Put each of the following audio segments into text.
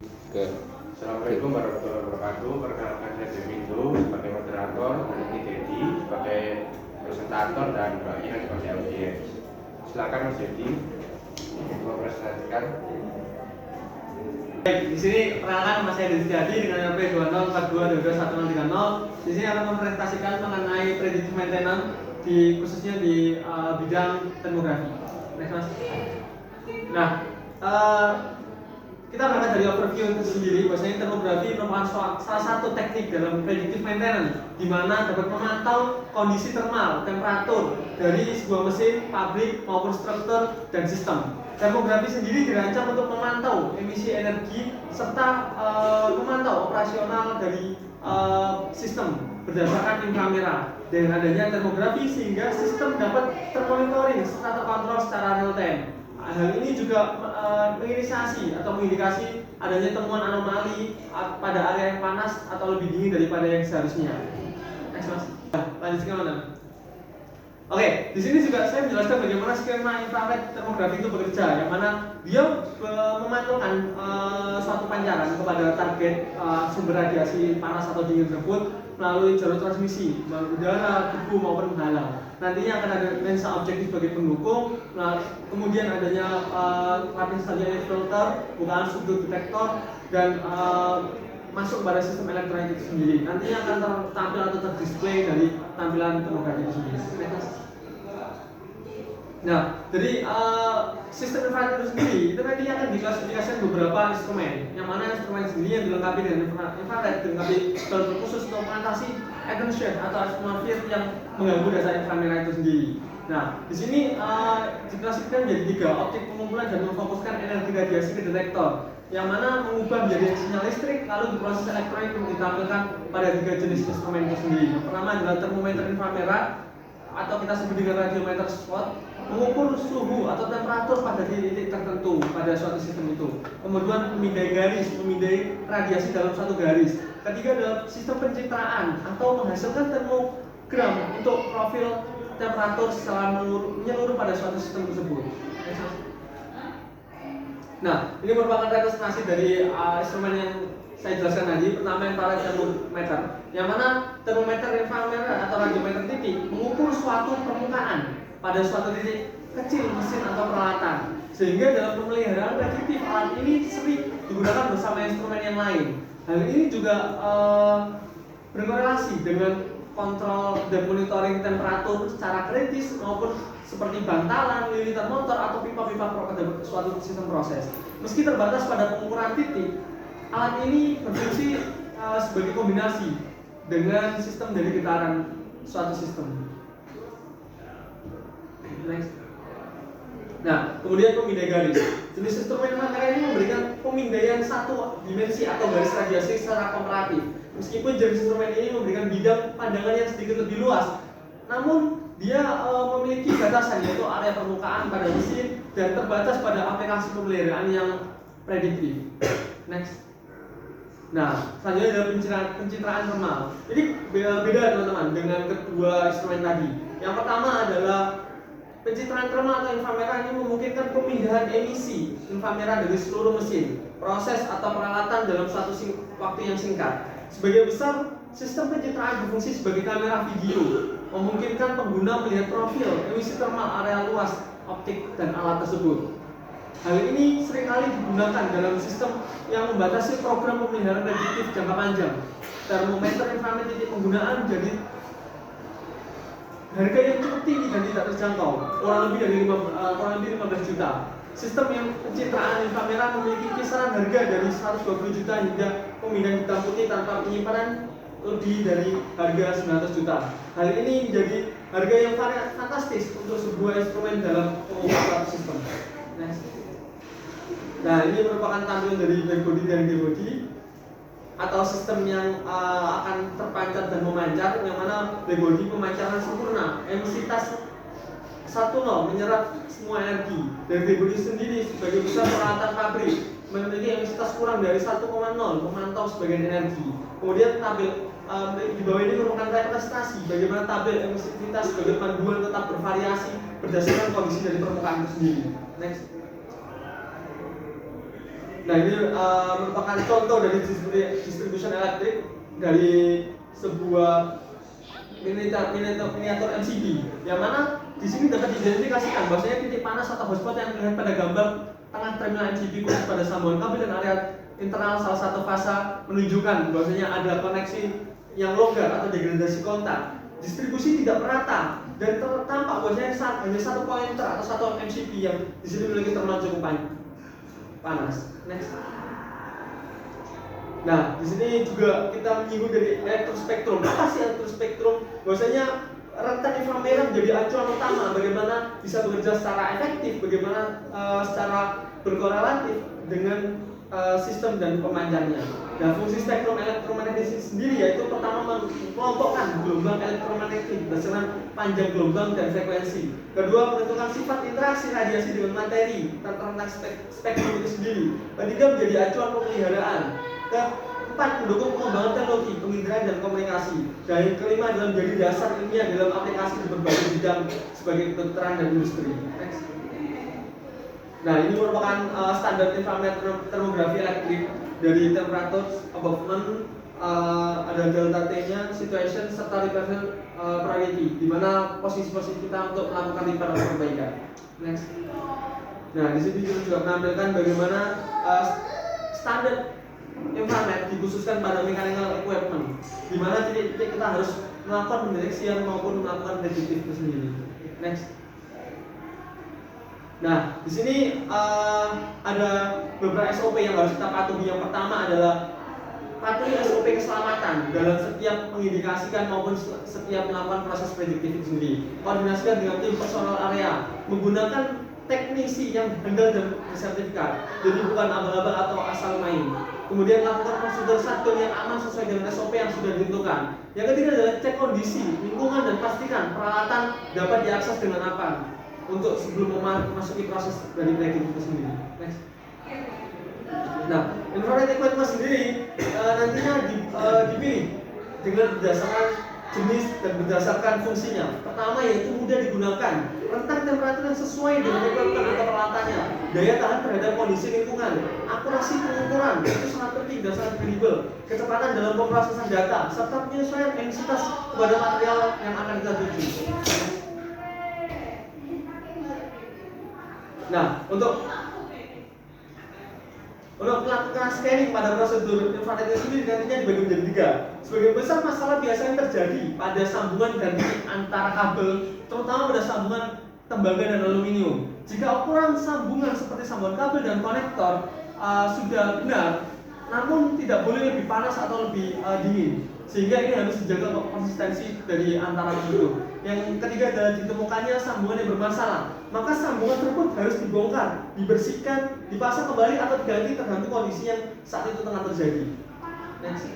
Oke. Assalamualaikum warahmatullahi wabarakatuh. Perkenalkan saya Devindo sebagai moderator, ini Dedi sebagai presentator dan Mbak Ina sebagai audiens. Silakan Mas Dedi mempresentasikan. Baik, di sini perkenalkan nama saya Dedi Setiadi dengan NP 2042221630. Di sini akan mempresentasikan mengenai predictive maintenance khususnya di bidang termografi. Next, Mas. Nah, kita berangkat dari overview itu sendiri. Bahwasanya termografi merupakan salah satu teknik dalam predictive maintenance di mana dapat memantau kondisi termal, temperatur dari sebuah mesin, pabrik maupun struktur dan sistem. Termografi sendiri dirancang untuk memantau emisi energi serta memantau operasional dari sistem berdasarkan inframerah. Dengan adanya termografi sehingga sistem dapat termonitoring serta terkontrol secara real time. Hal ini juga menginisiasi atau mengindikasi adanya temuan anomali pada area yang panas atau lebih dingin daripada yang seharusnya. Next, Mas. Lanjut ke mana? Oke, di sini juga saya menjelaskan bagaimana skema infrared termografi itu bekerja, yang mana dia memantulkan suatu pancaran kepada target sumber radiasi panas atau dingin tersebut melalui jalur transmisi, melalui udara, debu maupun penghalang. Nantinya akan ada lensa objektif sebagai pendukung, kemudian adanya lapis selanjutnya filter, bukaan subduk detektor, dan masuk kepada sistem elektronik itu sendiri. Nantinya akan tertampil atau terdisplay dari tampilan termografi itu sendiri. Nah, dari sistem infrared itu sendiri itu nantinya akan diklasifikasikan beberapa instrumen, yang mana instrumen sendiri yang dilengkapi dengan infrared dilengkapi jalur khusus untuk mengatasi attention atau atmosfer yang mengganggu data inframerah itu sendiri. Nah, di sini diklasifikasikan menjadi 3: optik pengumpulan dan memfokuskan energi radiasi ke detektor, yang mana mengubah menjadi sinyal listrik lalu diproses elektronik untuk ditampilkan pada 3 jenis instrumen itu sendiri. Yang pertama adalah termometer inframerah atau kita sebut dengan radiometer spot, mengukur suhu atau temperatur pada titik tertentu pada suatu sistem itu. Kemudian memindai garis, memindai radiasi dalam satu garis. Ketiga adalah sistem pencitraan atau menghasilkan termogram untuk profil temperatur secara menyeluruh pada suatu sistem tersebut. Nah, ini merupakan representasi dari instrumen yang saya jelaskan tadi. Pertama infrared termometer, yang mana termometer inframerah atau radiometer titik mengukur suatu permukaan pada suatu titik kecil mesin atau peralatan, sehingga dalam pemeliharaan prediktif alat ini sering digunakan bersama instrumen yang lain. Hal ini juga berkorelasi dengan kontrol dan monitoring temperatur secara kritis maupun seperti bantalan, lilitan motor atau pipa-pipa pada suatu sistem proses. Meski terbatas pada pengukuran titik, alat ini berfungsi sebagai kombinasi dengan sistem dari getaran suatu sistem. Next. Nah, kemudian pemindai garis. Jenis instrumen inframerah ini memberikan pemindaian satu dimensi atau garis radiasi secara komparatif. Meskipun jenis instrumen ini memberikan bidang pandangan yang sedikit lebih luas, namun dia memiliki batasan, yaitu area permukaan pada mesin dan terbatas pada aplikasi pemeliharaan yang prediktif. Next. Nah, selanjutnya adalah pencitraan termal. Jadi beda teman-teman dengan kedua instrumen tadi. Yang pertama adalah pencitraan termal atau inframerah ini memungkinkan pemindahan emisi inframerah dari seluruh mesin, proses atau peralatan dalam suatu waktu yang singkat. Sebagian besar sistem pencitraan berfungsi sebagai kamera video, memungkinkan pengguna melihat profil emisi termal area luas optik dan alat tersebut. Hal ini seringkali digunakan dalam sistem yang membatasi program pemeliharaan prediktif jangka panjang. Termometer inframerah titik penggunaan jadi harga yang cukup tinggi dan tidak terjangkau, kurang lebih 15 juta. Sistem yang pencitraan inframerah memiliki kisaran harga dari 120 juta hingga pemindahan hitam putih tanpa penyimpanan lebih dari harga 900 juta. Hal ini menjadi harga yang fantastis untuk sebuah instrumen dalam pengukuran suatu sistem. Next. Nah, ini merupakan tampilan dari blackbody dan graybody atau sistem yang akan terpancar dan memancar, yang mana blackbody pemancaran sempurna, emisitas 1,0 menyerap semua energi, dan graybody sendiri sebagai besar peralatan pabrik memiliki emisitas kurang dari 1,0 memantau sebagian energi. Kemudian tabel di bawah ini merupakan representasi bagaimana tabel emisivitas sebagai panduan tetap bervariasi berdasarkan kondisi dari permukaan itu sendiri. Next. Nah ini merupakan contoh dari distribution elektrik dari sebuah miniatur MCB, yang mana di sini dapat diidentifikasikan bahwasanya titik panas atau hotspot yang terlihat pada gambar tengah terminal MCB khusus pada sambungan kabel dan area internal salah satu fasa menunjukkan bahwasanya ada koneksi yang longgar atau degradasi kontak. Distribusi tidak merata dan tampak bahwasanya hanya satu pointer atau satu MCB yang di sini memiliki terminal cukup panas. Next. Nah, di sini juga kita menyinggung dari elektrospektrum. Apa sih elektrospektrum? Bahwasanya rentan inframerah menjadi acuan utama bagaimana bisa bekerja secara efektif, bagaimana secara berkorelatif dengan sistem dan pemancarnya. Nah, fungsi spektrum elektromagnetik sendiri yaitu pertama mengelompokkan gelombang elektromagnetik berdasarkan panjang gelombang dan frekuensi. Kedua, menentukan sifat interaksi radiasi dengan materi tentang spektrum itu sendiri. Ketiga, menjadi acuan pemeliharaan. Keempat, mendukung pengembangan teknologi, penginderaan dan komunikasi. Dan yang kelima adalah menjadi dasar ilmiah dalam aplikasi di berbagai bidang sebagai kedokteran dan industri. Next. Nah, ini merupakan standar infrared termografi elektrik dari temperature, abovement, ada delta T-nya, situation serta reversion priority, di mana posisi-posisi kita untuk melakukan repair atau perbaikan. Next. Nah, di sini juga menampilkan bagaimana standar infrared dikhususkan pada mechanical equipment, di mana titik-titik kita harus melakukan pendeteksian maupun melakukan prediktif itu sendiri. Next. Nah, di sini ada beberapa SOP yang harus kita patuhi. Yang pertama adalah patuhi SOP keselamatan dalam setiap mengindikasikan maupun setiap melakukan proses prediktif itu sendiri. Koordinasikan dengan tim personal area, menggunakan teknisi yang handal dan bersertifikat, jadi bukan abal-abal atau asal main. Kemudian lakukan prosedur shutdown yang aman sesuai dengan SOP yang sudah ditentukan. Yang ketiga adalah cek kondisi lingkungan dan pastikan peralatan dapat diakses dengan aman untuk sebelum memasuki proses dari prediktif itu sendiri. Next. Nah, infrared equipment sendiri nantinya dipilih dengan berdasarkan jenis dan berdasarkan fungsinya. Pertama yaitu mudah digunakan, rentang temperatur yang sesuai dengan equipment atau peralatannya, daya tahan terhadap kondisi lingkungan, akurasi pengukuran itu sangat penting dan sangat kredibel, kecepatan dalam pemrosesan data, serta penyesuaian intensitas kepada material yang akan kita tuju. Nah, untuk melakukan scanning pada prosedur infrared itu sendiri nantinya dibagi menjadi 3. Sebagian besar masalah biasanya terjadi pada sambungan dan titik antara kabel, terutama pada sambungan tembaga dan aluminium. Jika ukuran sambungan seperti sambungan kabel dan konektor sudah benar, namun tidak boleh lebih panas atau lebih dingin, sehingga ini harus dijaga konsistensi dari antara itu. Yang ketiga adalah ditemukannya sambungan yang bermasalah, maka sambungan tersebut harus dibongkar, dibersihkan, dipasang kembali atau diganti tergantung kondisi yang saat itu tengah terjadi. Next.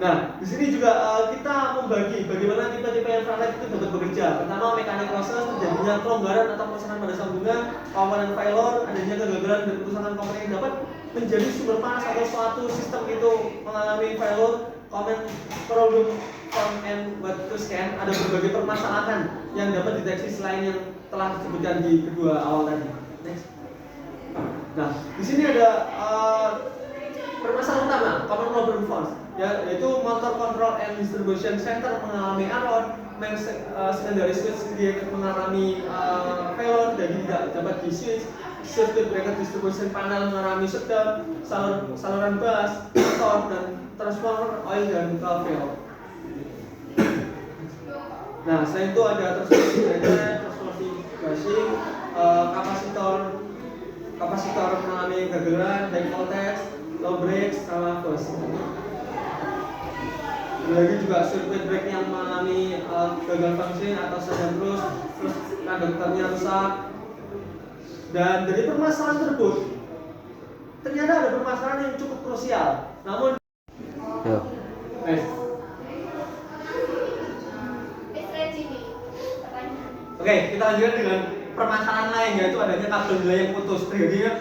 Nah, di sini juga kita membagi bagaimana tipe-tipe infrared itu dapat bekerja. Pertama, mekanik proses, terjadinya kelonggaran atau perusakan pada sambungan, komponen failure, adanya kegagalan dan kerusakan komponen yang dapat menjadi sumber panas atau suatu sistem itu mengalami failure. Comment problem from and what to scan, ada berbagai permasalahan yang dapat dideteksi selain yang telah disebutkan di kedua awal tadi. Next. Nah, di sini ada permasalahan utama, common problem force, yaitu motor control and distribution center mengalami error, secondary switch dia mengalami failure, jadi tidak dapat di switch. Circuit breaker distribution panel mengalami shutdown, saluran bus, motor dan transformer oil dan valve. Nah, selain itu ada transformasi breaker, transformasi bushing, kapasitor mengalami kegagalan, high voltage, low break, sama bus. Ada lagi juga circuit breaker yang mengalami gagal fungsi atau sedang terus konduktornya rusak. Dan dari permasalahan tersebut ternyata ada permasalahan yang cukup krusial. Namun Oke, kita lanjutkan dengan permasalahan lain, yaitu adanya kabel delay yang putus. Terjadinya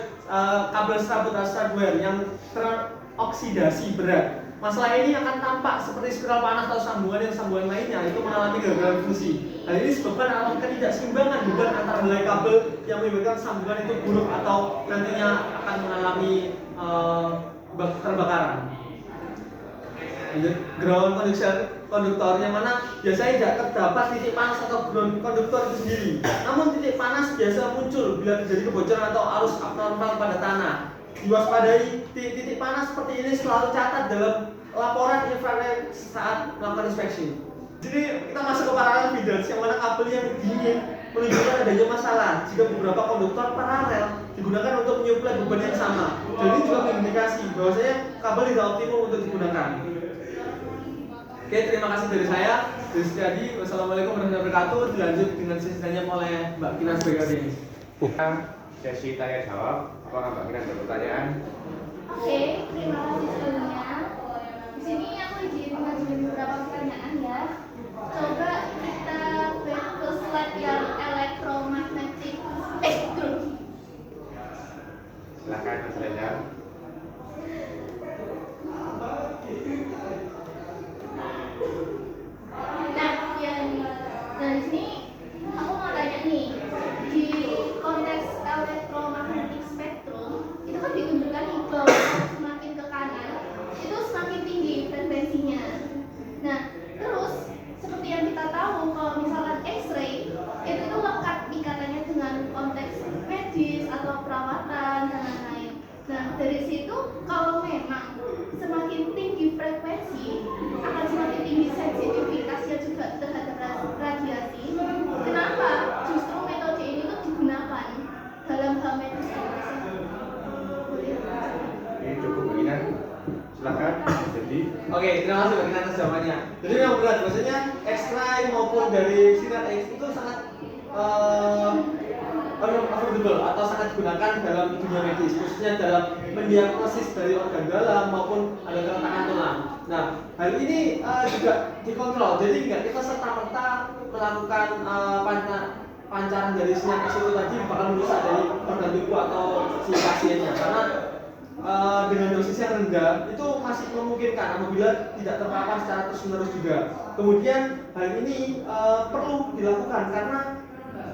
kabel sabotase hardware yang teroksidasi berat. masalah ini akan tampak seperti spiral panas atau sambungan lainnya itu mengalami kegagalan fungsi. Hal ini disebabkan oleh ketidakseimbangan beban antar helai kabel yang menyebabkan sambungan itu buruk atau nantinya akan mengalami terbakaran. Ground konduktor yang mana biasanya tidak terdapat titik panas atau ground konduktor itu sendiri. Namun titik panas biasa muncul bila terjadi kebocoran atau arus abnormal pada tanah. Diwaspadai titik panas seperti ini selalu catat dalam laporan infrared saat melakukan inspeksi. Jadi kita masuk ke paralel feeders yang mana kabel yang dingin menunjukkan adanya masalah jika beberapa konduktor paralel digunakan untuk menyuplai beban yang sama. Jadi juga mengindikasi bahwasanya kabel tidak optimum untuk digunakan. Oke, terima kasih dari saya. Dari Setiadi, wassalamualaikum warahmatullahi wabarakatuh. Dilanjut dengan sesi tanya oleh Mbak Kina sebagai ini. Sesi tanya jawab. Apakah Mbak Kina ada pertanyaan? Oke, terima kasih sebelumnya. Di sini aku izin mengajukan beberapa pertanyaan ya. Coba kita back ke slide yang electromagnetic spectrum. Silakan Mas Reza. Nah, dari sini aku mau tanya nih, di konteks electromagnetic spectrum itu kan ditunjukkan nih bahwa semakin ke kanan itu semakin tinggi frekuensinya. Nah, terus seperti yang kita tahu kalau misalkan X-ray itu tuh lekat ikatannya dengan konteks medis atau perawatan dan lain-lain. Nah, dari situ kalau memang semakin tinggi frekuensi akan semakin tinggi sensitivitasnya juga terhadap radiasi. Kenapa justru metode ini tuh digunakan dalam hal medis? Ini cukup Mbak. Silakan. Jadi, Oke, terima kasih Mbak Kina atas jawabannya. Jadi yang benar, maksudnya X-ray maupun dari sinar X itu sangat affordable atau sangat digunakan dalam dunia medis, khususnya dalam mendiagnosis dari organ dalam maupun ada keretakan tulang. Nah, hal ini juga dikontrol. Jadi nggak kita serta-merta melakukan pancaran dari sinar X itu tadi bakal merusak dari organ tubuh atau si pasiennya, karena dengan dosis yang rendah itu masih memungkinkan apabila tidak terpapar secara terus-menerus juga. Kemudian hal ini perlu dilakukan karena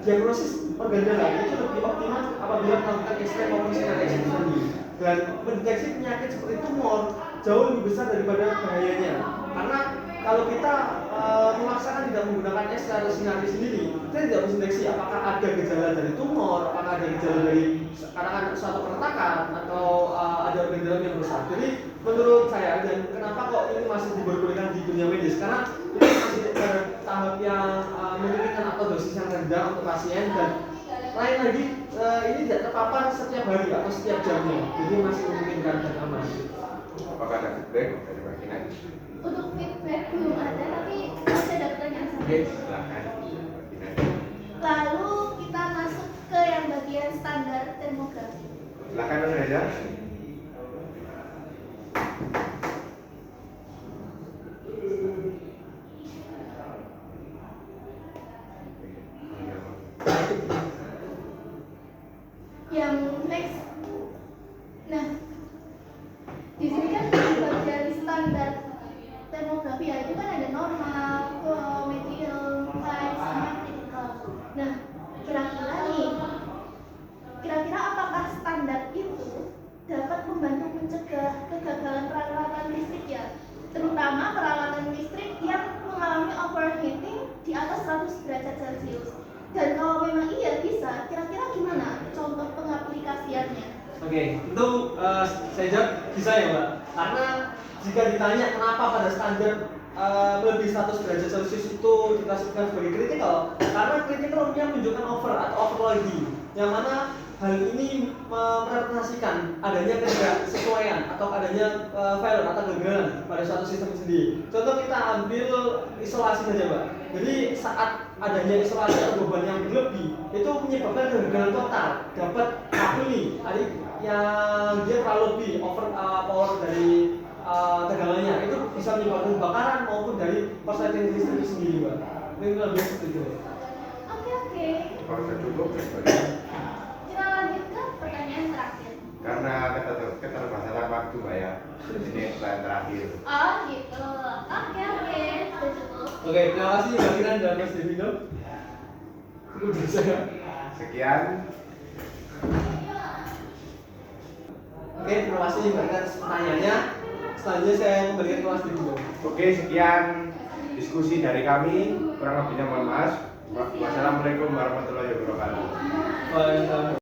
diagnosis organ dalam itu lebih optimal apabila melakukan X-ray maupun sinar X itu sendiri. Dan mendeteksi penyakit seperti tumor jauh lebih besar daripada bahayanya. Karena kalau kita memaksakan tidak menggunakan X-ray atau sinar X sendiri, kita tidak bisa mendeteksi apakah ada gejala dari tumor, apakah ada gejala dari karena suatu keretakan atau ada organ dalam yang rusak. Jadi menurut saya, dan kenapa kok ini masih diperbolehkan di dunia medis, karena ini masih pada tahap yang memungkinkan atau dosis yang rendah untuk pasien, dan lain lagi ini tidak terpapar setiap hari atau setiap jamnya, jadi masih memungkinkan dan aman. apakah ada feedback dari Mbak Kina? Untuk feedback belum ada, tapi masih ada pertanyaan. Oke, silakan Mbak Kina. Lalu kita masuk ke yang bagian standar termografi. Silakan Mas Reza. Yang next, nah di sini kan bagian standar termografi ya, itu kan ada normal, medium, high, sama critical. Nah, kira-kira apakah standar itu dapat membantu mencegah kegagalan peralatan listrik ya, terutama peralatan listrik yang mengalami overheating di atas 100 derajat Celcius? Dan kalau memang iya bisa, kira-kira gimana contoh pengaplikasiannya? Oke, itu saya jawab bisa ya Mbak. Karena jika ditanya kenapa pada standar lebih 100 derajat Celcius itu diklasifikasikan sebagai kritikal, karena kritikal menunjukkan over atau overloading, yang mana hal ini merepresentasikan adanya ketidaksesuaian atau adanya failure atau kegagalan pada suatu sistem sendiri. Contoh kita ambil isolasi saja Mbak. Jadi saat adanya isolasi atau beban yang berlebih itu menyebabkan kegagalan total. Dapat kabel nih, yang dia terlalu lebih over power dari tegangannya, itu bisa menyebabkan kebakaran maupun dari korsleting listrik itu sendiri Mbak. Ini lebih seperti itu. Oke. Kalau sudah cukup, Mbak Kina. Kita lanjut ke pertanyaan terakhir. Karena keterbatasan waktu Mbak ya. Ini yang terakhir. Oh gitu. Oke sudah cukup. Oke, terima kasih Mbak Kiran dan Mas Devino. Udah saya. Sekian. Oke, terima kasih Mbak Kiran atas pertanyaannya. Selanjutnya saya kembalikan ke Mas Devino. Oke, sekian diskusi dari kami. Kurang lebihnya mohon maaf. Wassalamualaikum warahmatullahi wabarakatuh. Waalaikumsalam.